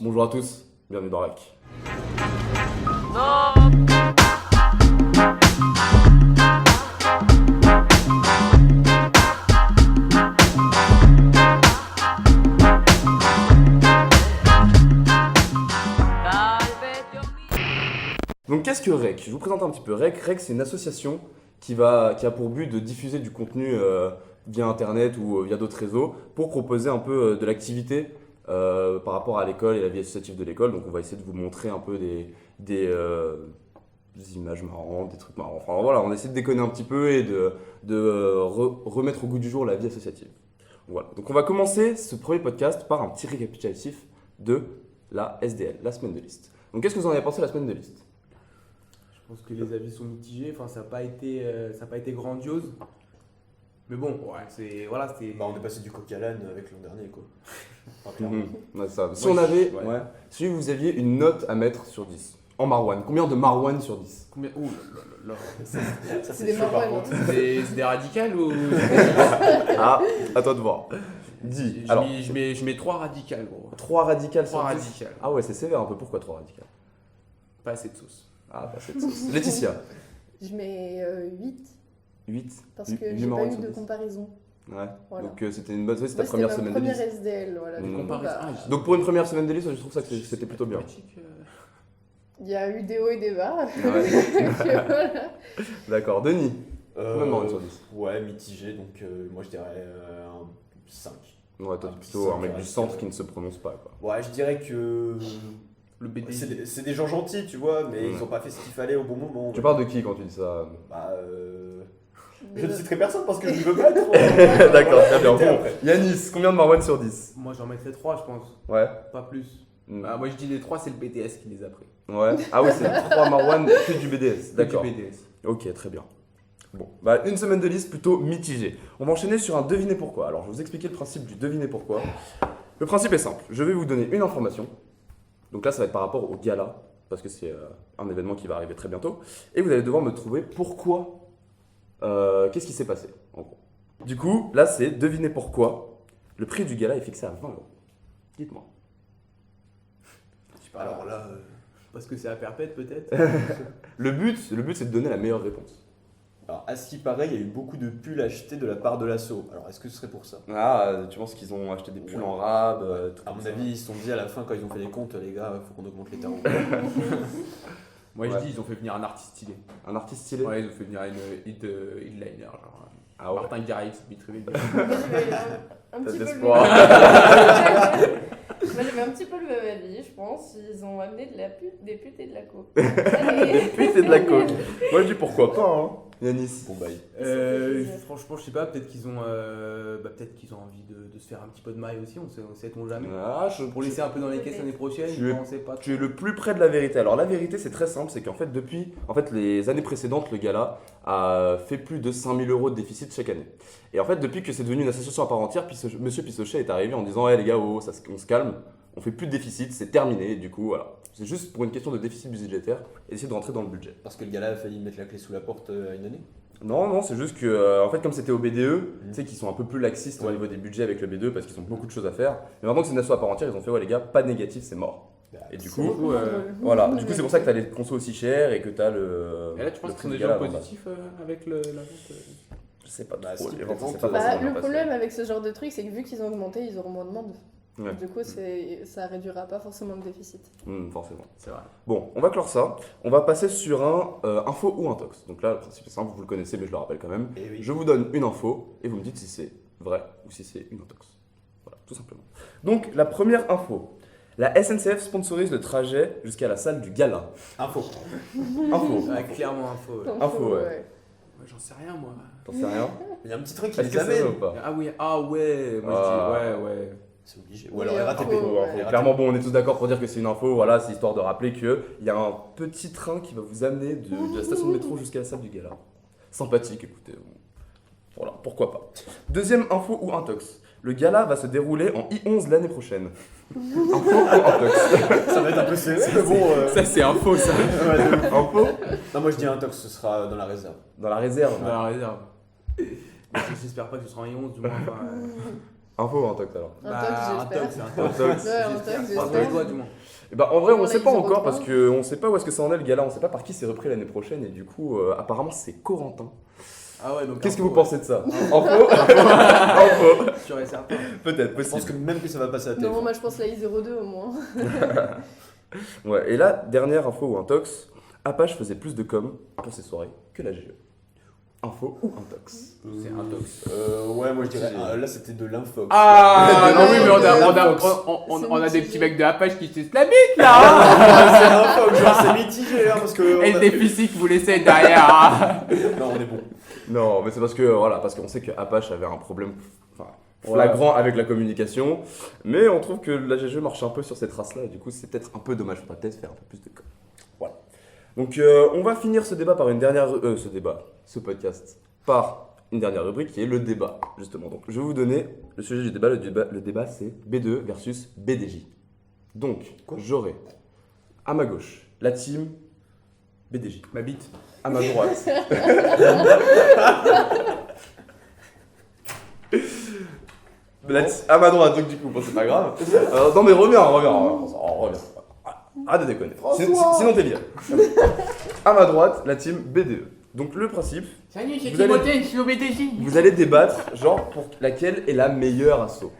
Bonjour à tous, bienvenue dans REC. Donc qu'est-ce que REC? Je vous présente un petit peu. REC, c'est une association qui a pour but de diffuser du contenu via Internet ou via d'autres réseaux pour proposer un peu de l'activité par rapport à l'école et la vie associative de l'école. Donc on va essayer de vous montrer un peu des images marrantes, des trucs marrants. Enfin voilà, on essaie de déconner un petit peu et de remettre au goût du jour la vie associative. Voilà. Donc on va commencer ce premier podcast par un petit récapitulatif de la SDL, la semaine de liste. Donc qu'est-ce que vous en avez pensé de la semaine de liste? Je pense que les avis sont mitigés, enfin ça n'a pas été grandiose. Mais bon, c'était. On est passé du coq à l'âne avec l'an dernier, quoi. Enfin, clairement. Ouais, ça. Si Ouais. Si vous aviez une note à mettre sur 10 en Marwan, combien de Marwan sur 10? Combien. Ouh là là. Ça C'est des chaud, par marrons. contre. C'est des radicales ou. Ah, à toi de voir. Dis. Alors, Je mets 3 radicales, gros. 3 radicales sur 3 10. radicales. Ah ouais, c'est sévère un peu. Pourquoi 3 radicales? Pas assez de sauce. Ah, pas cette sauce. Laetitia. Je mets 8 8. parce que j'ai pas eu de comparaison. Ouais. Voilà. Donc c'était une bonne, c'était ta Moi, première c'était semaine ma de première liste. SDL. Voilà. Mmh. Du coup, Comparaison. bah, Donc pour une première semaine de liste, je trouve ça que c'était plutôt bien. il y a eu des hauts et des bas. Ouais. Donc, voilà. D'accord. Denis. Combien de Marwan sur 10? Ouais, mitigé, donc moi je dirais un 5. Ouais, toi Ah, plutôt un ça, mec ça du reste, centre qui ne se prononce pas, quoi. Ouais, je dirais que Le BD. c'est des gens gentils, tu vois, mais Ouais. ils ont pas fait ce qu'il fallait au bon moment. Tu parles de qui quand tu dis ça? Bah, je Mais ne citerai personne parce que je ne veux pas trop. D'accord, très bien. Arrêtez Bon, après. Yanis, combien de Marwan sur 10? Moi j'en mettrais 3, je pense. Ouais. Pas plus. Mm. Ah, moi je dis les 3, c'est le BTS qui les a pris. Ouais. Ah oui, c'est 3 Marwan que du BDS. D'accord. Du BDS. Ok, très bien. Bon, bah une semaine de liste plutôt mitigée. On va enchaîner sur un devinez pourquoi. Alors je vais vous expliquer le principe du devinez pourquoi. Le principe est simple. Je vais vous donner une information. Donc là, ça va être par rapport au gala, parce que c'est un événement qui va arriver très bientôt. Et vous allez devoir me trouver pourquoi. Qu'est-ce qui s'est passé, en gros. Du coup, là, c'est devinez pourquoi. Le prix du gala est fixé à 20 euros. Dites-moi. Je sais pas. Alors là, Parce que c'est à perpète peut-être. Le but, c'est de donner la meilleure réponse. alors, à ce qui paraît, il y a eu beaucoup de pulls achetés de la part de l'assaut. Alors, est-ce que ce serait pour ça? Ah, tu penses qu'ils ont acheté des pulls en rab, tout À comme mon ça. avis, ils se sont dit à la fin, quand ils ont fait les comptes, les gars, faut qu'on augmente les tarots. Moi Ouais. je dis, ils ont fait venir un artiste stylé. Un artiste stylé. Ouais, ils ont fait venir une headliner, genre. Ah ouais. Martin Garrix, Mitri. Moi, j'avais un T'as petit de peu l'espoir. Moi, j'avais un petit peu le même avis, je pense. Ils ont amené des putes et de la coke. Puis c'est de la coke. Moi je dis pourquoi pas, hein. Yanis. Bon, bah, Franchement, je sais pas, peut-être qu'ils ont envie de se faire un petit peu de maille aussi, on sait-on jamais. Ah, Pour laisser un peu dans les caisses l'année prochaine, Tu es- on sait pas. Tu es le plus près de la vérité. Alors la vérité c'est très simple, c'est qu'en fait depuis les années précédentes, le gala a fait plus de 5000 € de déficit chaque année. Et en fait depuis que c'est devenu une association à part entière, Monsieur Pissochet est arrivé en disant hey, les gars, on se calme, on fait plus de déficit, c'est terminé. Et du coup voilà, c'est juste pour une question de déficit budgétaire et essayer de rentrer dans le budget. parce que le gars-là a failli mettre la clé sous la porte à une année. Non, c'est juste que, en fait, comme c'était au BDE, tu sais qu'ils sont un peu plus laxistes au niveau des budgets avec le BDE parce qu'ils ont beaucoup de choses à faire. Mais maintenant que c'est une asso à part entière, ils ont fait ouais les gars, pas de négatif, c'est mort. Et du coup, voilà, du coup c'est pour ça que t'as les consos aussi chers et que t'as le. Et là, tu penses le qu'ils sont prix du déjà gala à 20 positifs avec la vente Je sais pas Bah, trop, si, les ventes, les c'est pas ventes, Bah, forcément bien le passé. problème avec ce genre de truc, c'est que vu qu'ils ont augmenté, ils auront moins de monde. Ouais. Du coup, ça réduira pas forcément le déficit. Forcément. C'est vrai. Bon, on va clore ça. On va passer sur un info ou un tox. Donc là, le principe est simple, vous le connaissez, mais je le rappelle quand même. Et oui. Je vous donne une info et vous me dites si c'est vrai ou si c'est une intox. Voilà, tout simplement. Donc, la première info. La SNCF sponsorise le trajet jusqu'à la salle du gala. Info. Info. Ouais, clairement info. Ouais. Info, ouais. Ouais, j'en sais rien moi. T'en sais rien? Il y a un petit truc qui Est-ce que les c'est vrai amène. ou pas? Ah oui, moi Ah. je dis ouais. C'est obligé. Oui, Ou alors RATP. info, ouais. RATP. Clairement, bon, on est tous d'accord pour dire que c'est une info. Voilà, c'est histoire de rappeler qu'il y a un petit train qui va vous amener de la station de métro jusqu'à la salle du gala. Sympathique, écoutez. Voilà, pourquoi pas. Deuxième info ou intox. Le gala va se dérouler en I11 l'année prochaine. Info ou intox? Ça va être un peu sévère, mais bon. Ça c'est info ça. Ouais, de ouf. Info Non, moi je dis un tox, ce sera dans la réserve. dans la réserve. Dans la réserve. J'espère pas que ce sera en 11 du moins. Enfin, Info ou un tox alors? Un tox, un j'espère. tox, un Un tox. tox. Ouais, un tox, Croise-moi les j'espère. doigts, du moins. Et bah en vrai on Voilà, sait pas ils encore auront parce pas. qu'on sait pas où est-ce que ça en est le gars là, on sait pas par qui c'est repris l'année prochaine et du coup apparemment c'est Corentin. Ah ouais, donc. Qu'est-ce que info, vous pensez de ça? Info? Info? ouais. Sûr et certain. Peut-être, Je pense possible. que même que ça va passer à la Non, télé. moi je pense la I02 au moins. Ouais, et là, dernière info ou un tox, Apache faisait plus de com pour ses soirées que la GE. Info ou un tox? C'est un tox. Ouais, moi je dirais. Là, c'était de l'infox. Ah non, oui, mais on C'est a des mitigé. petits mecs de Apache qui se la bite là hein. C'est l'infox, genre c'est mitigé, hein, parce que. Et des physiques, vous laissez derrière hein. Non, on est bon. Non, mais c'est parce que voilà, parce qu'on sait que Apache avait un problème flagrant avec la communication, mais on trouve que la GE marche un peu sur cette trace-là, et du coup c'est peut-être un peu dommage, faudrait peut-être faire un peu plus de com. Voilà. Donc on va finir ce débat par une dernière, ce podcast par une dernière rubrique qui est le débat, justement. Donc je vais vous donner le sujet du débat. Le débat c'est B2 versus BDJ. Donc j'aurai à ma gauche la team BDJ. Ma bite. À ma droite. À ma droite, donc du coup, bon, c'est pas grave. Non mais reviens. Arrête de déconner. Sinon t'es bien. À ma droite, la team BDE. Donc le principe, Salut, c'est Vous allez- Timothée, je suis au BTJ. vous allez débattre, genre, pour laquelle est la meilleure asso.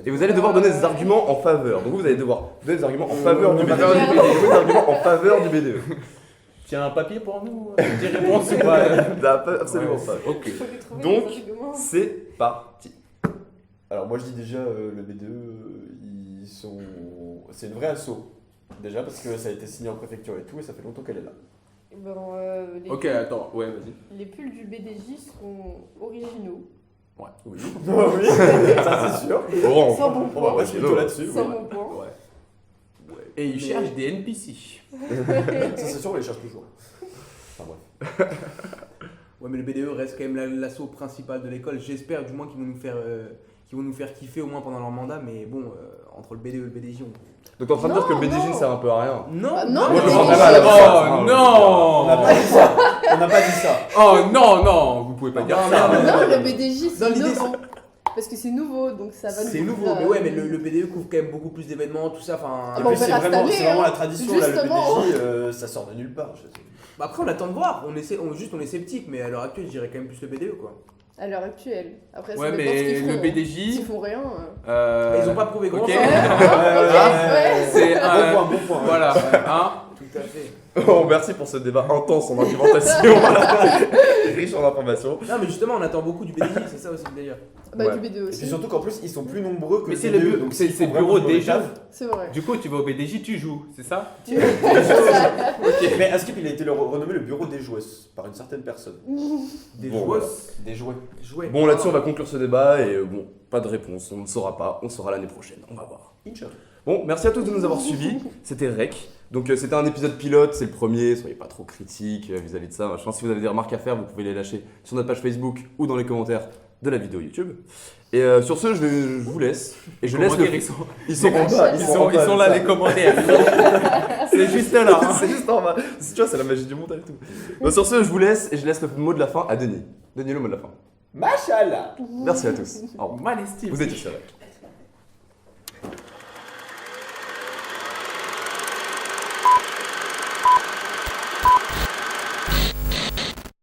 Et vous allez devoir donner des arguments en faveur. Donc vous allez devoir donner des arguments en faveur du BDE. Et des arguments en faveur du BDE. Tiens, un papier pour nous des réponses ou pas Absolument pas. Ok. Il faut lui trouver Donc, des arguments. C'est parti. Alors, moi je dis déjà, le B2, ils sont. C'est une vraie asso. Déjà parce que ça a été signé en préfecture et tout, et ça fait longtemps qu'elle est là. Bon, les, Ok, attends, ouais, vas-y. les pulls du BDJ seront originaux. Oui. oui, ça c'est sûr. Bon, Sans bon On va point. pas se plutôt là-dessus. Sans oui. bon point. Et ils cherchent des NPC. Ça c'est sûr, on les cherche toujours. Enfin bref. Ouais, mais le BDE reste quand même l'assaut principal de l'école. J'espère du moins qu'ils vont nous faire kiffer au moins pendant leur mandat. Mais bon, entre le BDE et le BDJ, on. donc t'es en train de dire que le BDJ ne Non. sert un peu à rien. Non, Ah, non, Moi, le je m'en BDJ, vais à la base. Oh On n'a non pas dit ça. On n'a pas dit ça. Oh non, non, vous pouvez pas dire Non, ça. non, Non, le BDJ c'est Dans l'idée, innovant. Parce que c'est nouveau, donc ça va nous C'est nouveau, couvrir, mais ouais, mais le BDE couvre quand même beaucoup plus d'événements, tout ça. Enfin, Et bah, on puis c'est verra cette vraiment, année, c'est vraiment hein. la tradition, là, Justement. le BDJ, ça sort de nulle part. bah après, on attend de voir. On est sceptique, mais à l'heure actuelle, je dirais quand même plus le BDE, quoi. à l'heure actuelle. Après, ça Ouais, dépend ce mais qu'ils le font. BDJ. S'ils font rien. Mais ils ont pas prouvé grand ok. chose. Ouais. C'est Bon point. Voilà, hein. Tout à fait. Oh, merci pour ce débat intense en argumentation. Riche en informations. Non, mais justement, on attend beaucoup du BDJ, c'est ça aussi le délire. Bah, Ouais. du BDE Et aussi. puis surtout qu'en plus, ils sont plus nombreux que Mais le c'est le BDE, bu- donc c'est s'ils font le vraiment bureau du mauvais déjà. taf. C'est vrai. Du coup, tu vas au BDJ, tu joues, c'est ça? Mais Askip, il a été renommé le bureau des joueuses par une certaine personne. Des Bon, joueuses. Des jouets. Jouets. Bon, là-dessus, on va conclure ce débat et bon, pas de réponse. On ne saura pas. On saura l'année prochaine. On va voir. Inch'Allah. Bon, merci à tous de nous avoir suivis. C'était Rec. Donc, c'était un épisode pilote. C'est le premier. Soyez pas trop critiques vis-à-vis de ça. Machin. Si vous avez des remarques à faire, vous pouvez les lâcher sur notre page Facebook ou dans les commentaires de la vidéo YouTube. Et sur ce, je vous laisse. Et je laisse le. Commentaires, Ils sont en bas. ils en bas, sont là, ça. les commentaires. C'est juste là. hein. C'est juste en bas. Tu vois, c'est la magie du montage et tout. Bon, sur ce, je vous laisse et je laisse le mot de la fin à Denis. Denis, le mot de la fin. Machallah. Merci à tous. Au revoir. Mal estime. Vous étiez sur Rec.